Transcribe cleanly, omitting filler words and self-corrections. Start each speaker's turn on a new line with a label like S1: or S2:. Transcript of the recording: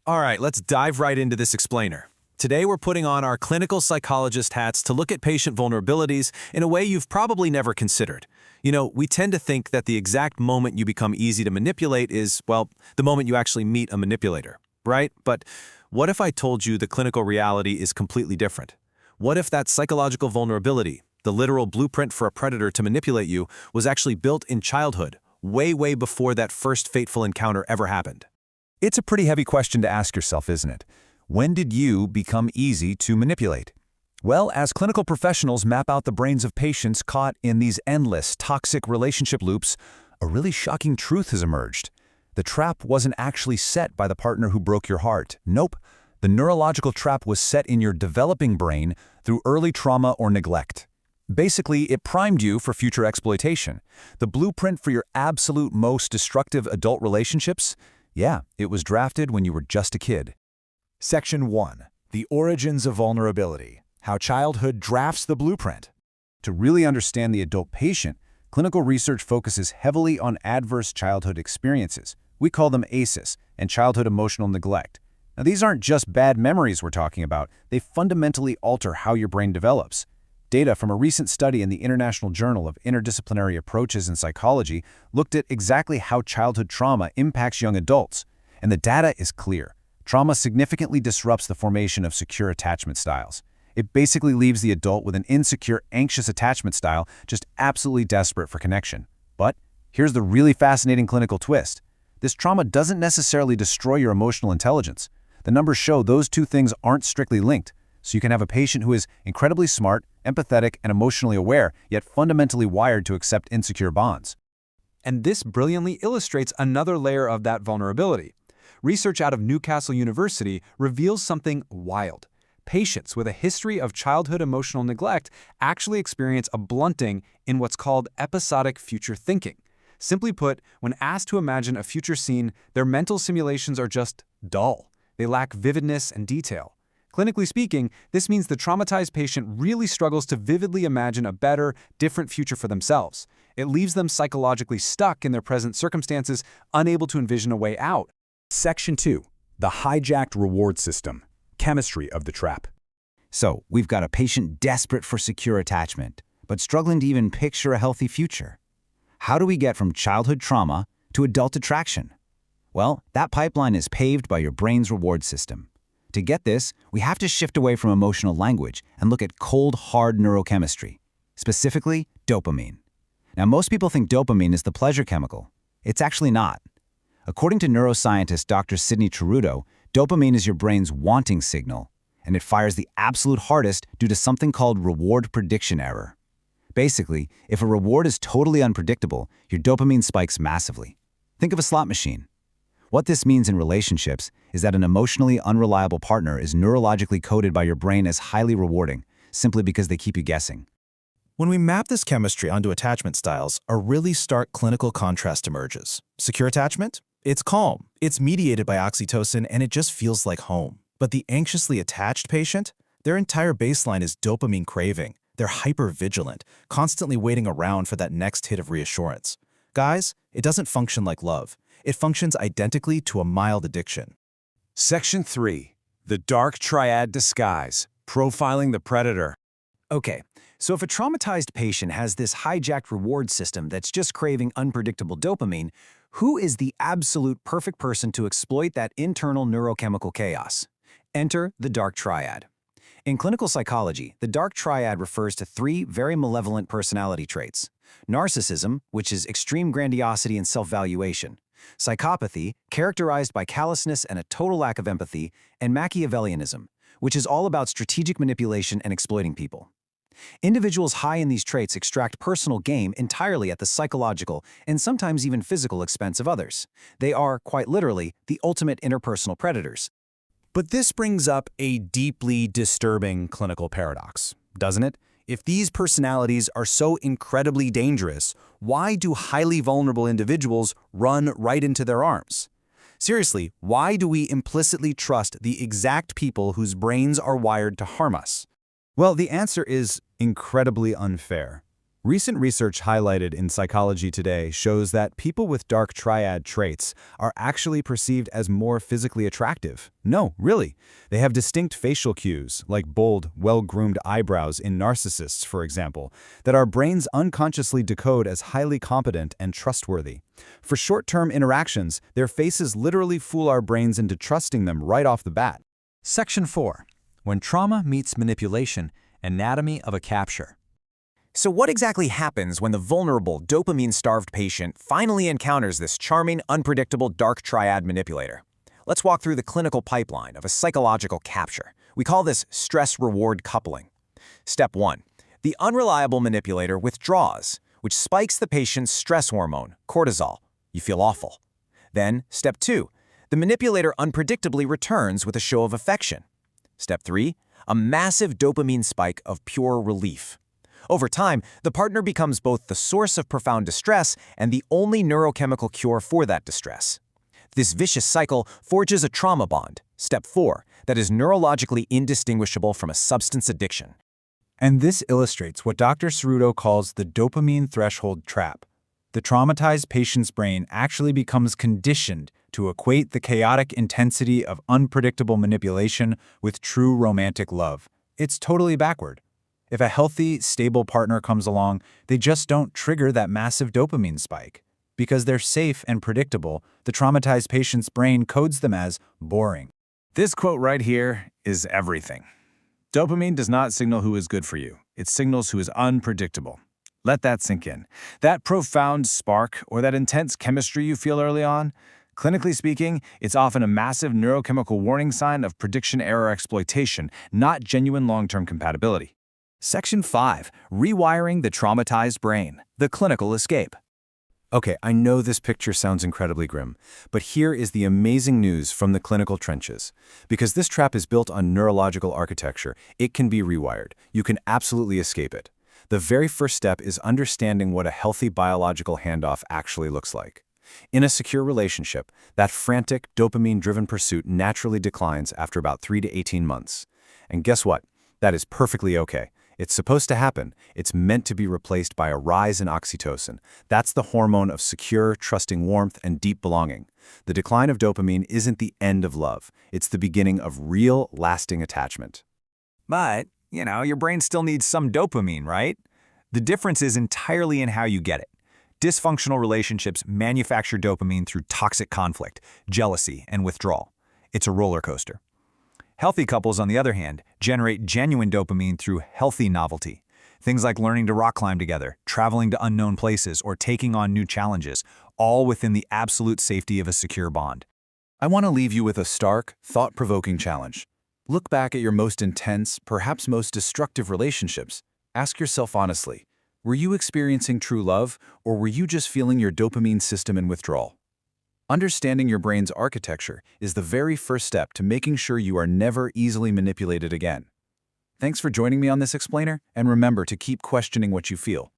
S1: All right, let's dive right into this explainer. Today we're putting on our clinical psychologist hats to look at patient vulnerabilities in a way you've probably never considered. We tend to think that the exact moment you become easy to manipulate is, well, the moment you actually meet a manipulator, right? But what if I told you the clinical reality is completely different? What if that psychological vulnerability, the literal blueprint for a predator to manipulate you, was actually built in childhood, way before that first fateful encounter ever happened?
S2: It's a pretty heavy question to ask yourself, isn't it? When did you become easy to manipulate? Well, as clinical professionals map out the brains of patients caught in these endless, toxic relationship loops, a really shocking truth has emerged. The trap wasn't actually set by the partner who broke your heart. Nope. The neurological trap was set in your developing brain through early trauma or neglect. Basically, it primed you for future exploitation. The blueprint for your absolute most destructive adult relationships? Yeah, it was drafted when you were just a kid.
S3: Section 1. The Origins of Vulnerability. How Childhood Drafts the Blueprint.
S2: To really understand the adult patient, clinical research focuses heavily on adverse childhood experiences. We call them ACEs, and childhood emotional neglect. Now, these aren't just bad memories we're talking about. They fundamentally alter how your brain develops. Data from a recent study in the International Journal of Interdisciplinary Approaches in Psychology looked at exactly how childhood trauma impacts young adults. And the data is clear. Trauma significantly disrupts the formation of secure attachment styles. It basically leaves the adult with an insecure, anxious attachment style, just absolutely desperate for connection. But here's the really fascinating clinical twist. This trauma doesn't necessarily destroy your emotional intelligence. The numbers show those two things aren't strictly linked. So you can have a patient who is incredibly smart, empathetic, and emotionally aware, yet fundamentally wired to accept insecure bonds.
S4: And this brilliantly illustrates another layer of that vulnerability. Research out of Newcastle University reveals something wild. Patients with a history of childhood emotional neglect actually experience a blunting in what's called episodic future thinking. Simply put, when asked to imagine a future scene, their mental simulations are just dull. They lack vividness and detail. Clinically speaking, this means the traumatized patient really struggles to vividly imagine a better, different future for themselves. It leaves them psychologically stuck in their present circumstances, unable to envision a way out.
S3: Section 2. The Hijacked Reward System. Chemistry of the Trap.
S5: So, we've got a patient desperate for secure attachment, but struggling to even picture a healthy future. How do we get from childhood trauma to adult attraction? Well, that pipeline is paved by your brain's reward system. To get this, we have to shift away from emotional language and look at cold, hard neurochemistry, specifically dopamine. Now, most people think dopamine is the pleasure chemical. It's actually not. According to neuroscientist Dr. Sidney Ceruto, dopamine is your brain's wanting signal, and it fires the absolute hardest due to something called reward prediction error. Basically, if a reward is totally unpredictable, your dopamine spikes massively. Think of a slot machine. What this means in relationships is that an emotionally unreliable partner is neurologically coded by your brain as highly rewarding, simply because they keep you guessing.
S1: When we map this chemistry onto attachment styles, a really stark clinical contrast emerges. Secure attachment? It's calm, it's mediated by oxytocin, and it just feels like home. But the anxiously attached patient? Their entire baseline is dopamine craving. They're hyper-vigilant, constantly waiting around for that next hit of reassurance. Guys, it doesn't function like love. It functions identically to a mild addiction.
S3: Section 3. The Dark Triad Disguise. Profiling the Predator.
S6: Okay, so if a traumatized patient has this hijacked reward system that's just craving unpredictable dopamine, who is the absolute perfect person to exploit that internal neurochemical chaos? Enter the dark triad. In clinical psychology, the dark triad refers to three very malevolent personality traits: narcissism, which is extreme grandiosity and self-valuation; psychopathy, characterized by callousness and a total lack of empathy; and Machiavellianism, which is all about strategic manipulation and exploiting people. Individuals high in these traits extract personal gain entirely at the psychological and sometimes even physical expense of others. They are, quite literally, the ultimate interpersonal predators.
S1: But this brings up a deeply disturbing clinical paradox, doesn't it? If these personalities are so incredibly dangerous, why do highly vulnerable individuals run right into their arms? Seriously, why do we implicitly trust the exact people whose brains are wired to harm us?
S2: Well, the answer is incredibly unfair. Recent research highlighted in Psychology Today shows that people with dark triad traits are actually perceived as more physically attractive. No, really. They have distinct facial cues, like bold, well-groomed eyebrows in narcissists, for example, that our brains unconsciously decode as highly competent and trustworthy. For short-term interactions, their faces literally fool our brains into trusting them right off the bat.
S6: Section 4. When trauma meets manipulation, anatomy of a capture. So what exactly happens when the vulnerable, dopamine-starved patient finally encounters this charming, unpredictable dark triad manipulator? Let's walk through the clinical pipeline of a psychological capture. We call this stress-reward coupling. Step 1. The unreliable manipulator withdraws, which spikes the patient's stress hormone, cortisol. You feel awful. Then, Step 2. The manipulator unpredictably returns with a show of affection. Step 3. A massive dopamine spike of pure relief. Over time, the partner becomes both the source of profound distress and the only neurochemical cure for that distress. This vicious cycle forges a trauma bond, Step 4, that is neurologically indistinguishable from a substance addiction.
S4: And this illustrates what Dr. Cerruto calls the dopamine threshold trap. The traumatized patient's brain actually becomes conditioned to equate the chaotic intensity of unpredictable manipulation with true romantic love. It's totally backward. If a healthy, stable partner comes along, they just don't trigger that massive dopamine spike. Because they're safe and predictable, the traumatized patient's brain codes them as boring.
S1: This quote right here is everything. Dopamine does not signal who is good for you. It signals who is unpredictable. Let that sink in. That profound spark or that intense chemistry you feel early on, clinically speaking, it's often a massive neurochemical warning sign of prediction error exploitation, not genuine long-term compatibility.
S6: Section 5. Rewiring the traumatized brain. The clinical escape.
S2: Okay, I know this picture sounds incredibly grim, but here is the amazing news from the clinical trenches. Because this trap is built on neurological architecture, it can be rewired. You can absolutely escape it. The very first step is understanding what a healthy biological handoff actually looks like. In a secure relationship, that frantic, dopamine-driven pursuit naturally declines after about 3 to 18 months. And guess what? That is perfectly okay. It's supposed to happen. It's meant to be replaced by a rise in oxytocin. That's the hormone of secure, trusting warmth and deep belonging. The decline of dopamine isn't the end of love. It's the beginning of real, lasting attachment.
S6: But, your brain still needs some dopamine, right? The difference is entirely in how you get it. Dysfunctional relationships manufacture dopamine through toxic conflict, jealousy, and withdrawal. It's a roller coaster. Healthy couples, on the other hand, generate genuine dopamine through healthy novelty. Things like learning to rock climb together, traveling to unknown places, or taking on new challenges, all within the absolute safety of a secure bond.
S2: I want to leave you with a stark, thought-provoking challenge. Look back at your most intense, perhaps most destructive relationships. Ask yourself honestly, were you experiencing true love, or were you just feeling your dopamine system in withdrawal? Understanding your brain's architecture is the very first step to making sure you are never easily manipulated again. Thanks for joining me on this explainer, and remember to keep questioning what you feel.